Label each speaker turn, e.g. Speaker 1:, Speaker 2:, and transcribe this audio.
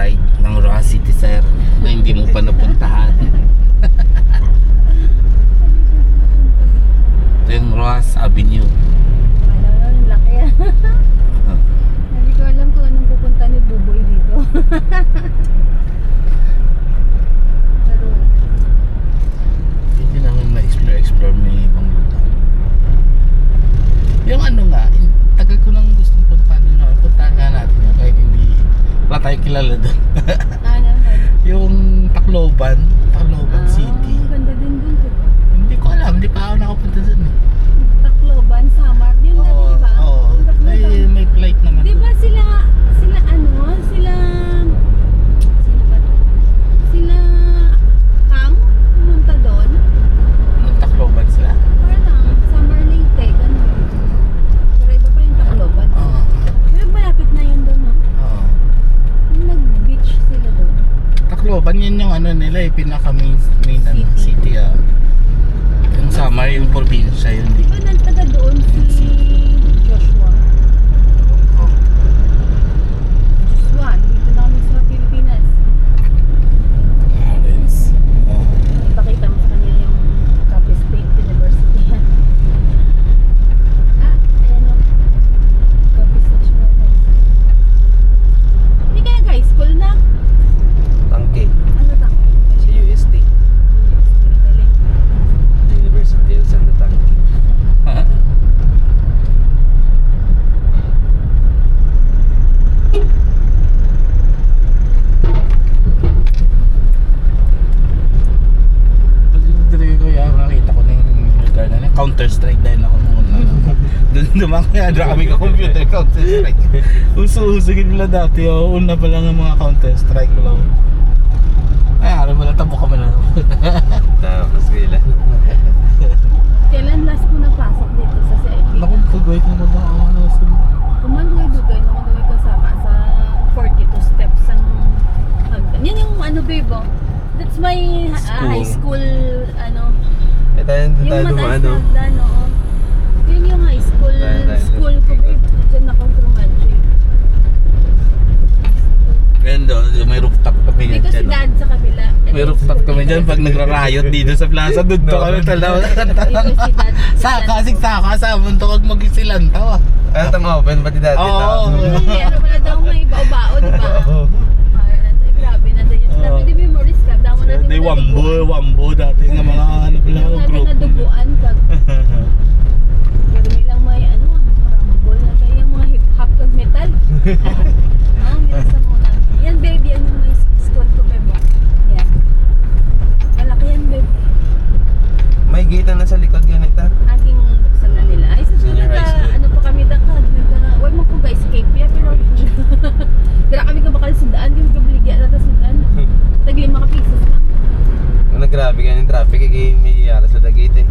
Speaker 1: ride ng Roa City, sir, na hindi mo pa napuntahan. Ito yung Roas Avenue.
Speaker 2: Alam mo, yung laki ah. Hindi ko alam kung anong pupunta ni Buboy dito. Pero,
Speaker 1: Hindi namin ma-explore may ibang lugar. Yung ano nga, tagal ko nang gustong puntahan yun. Puntahan nga natin yun kahit hindi wala tayong kilala doon.
Speaker 2: ano?
Speaker 1: Yung Tacloban City.
Speaker 2: Ang ganda din dun, diba?
Speaker 1: Hindi ko alam, hindi pa ako nakapunta doon eh.
Speaker 2: Tacloban, Samar. Yun na,
Speaker 1: Oo,
Speaker 2: diba?
Speaker 1: oo.
Speaker 2: Yung Tacloban.
Speaker 1: May flight naman.
Speaker 2: Di ba sila sino ba to? Sila Kang pumunta doon?
Speaker 1: Nung Tacloban sila?
Speaker 2: Parang Summer Leyte, ganun. Pero iba pa yung Tacloban.
Speaker 1: Oo.
Speaker 2: Pero malapit na yun doon, no?
Speaker 1: Oo.
Speaker 2: Yung nag-beach sila doon.
Speaker 1: Tacloban yun yung ano nila eh, pinaka main ano, city ah. Yung Samar, yung probinsya yun.
Speaker 2: Di ba nang taga doon si Joshua?
Speaker 1: Oh.
Speaker 2: Joshua, dito na kami sa Pilipinas.
Speaker 1: Oh.
Speaker 2: Ipakita mo sa kanya yung Capiz State University. Ayan o. Capiz National High School. Hindi ka nag-high school na?
Speaker 3: Tangke
Speaker 2: Ano tang?
Speaker 3: sa UST,
Speaker 2: Dali.
Speaker 3: University of Santa Tangke.
Speaker 1: Pag-drink ko yan, nakita ko na yung lugar na yun. Counter-Strike dahil ako noon. Doon naman kaya kami ka-computer Counter-Strike. Uso-usugin nila dati. Oh. Una pa lang ang mga Counter-Strike lang. Ay, alam mo na, tabo kami na.
Speaker 3: Tapos kailan
Speaker 2: Kailan last ko napasok dito sa CIP?
Speaker 1: Naku, pag-wait na ba ako?
Speaker 2: Kumandugay-dugay na kumandugay kasama sa 42 steps ang hagdan. Yan yung ano, babe, oh. That's my high school, ano,
Speaker 3: tayo
Speaker 2: yung
Speaker 3: dumaan
Speaker 2: mataas na
Speaker 3: no?
Speaker 2: hagdan, oo. Yun yung high school,
Speaker 3: Tayo.
Speaker 2: school ko, babe. Diyan ako Trumanche.
Speaker 1: Ngayon doon, may rooftop kami
Speaker 2: Dito si
Speaker 1: dyan.
Speaker 2: dad sa kabila.
Speaker 1: May rooftop kami dyan pag nagra-riot dito sa plaza. Doon to kami talaw.
Speaker 2: Dito si dad.
Speaker 1: Saka sa muntok magisilan tawa.
Speaker 3: Ano tang open pati dati
Speaker 1: Oo.
Speaker 2: Ano pala daw may bao-bao, di ba? Grabe na daw yun. Sabi di memories ka. Damo na
Speaker 1: Di wambo dati nga mga ano pala
Speaker 2: Yung natin
Speaker 1: group.
Speaker 2: naduguan kag. Pero nilang may ano, marambol na tayo yung mga hip-hop kag metal. Meron sa muna. Yan baby, yan yung may school ko, bebo. Yan. Malaki yan, babe.
Speaker 3: May gate na sa likod ganito.
Speaker 2: Aging buksan na nila. Ay, sa
Speaker 3: Senior high school.
Speaker 2: ano pa kami dakad. Huwag mo ko guys, escape ya. Pero kami ka bakal sudaan. Kami ka baligya na ta sudaan. Tag 5 ka pieces lang.
Speaker 3: Ano grabe ganyan traffic kay may yara sa gate eh.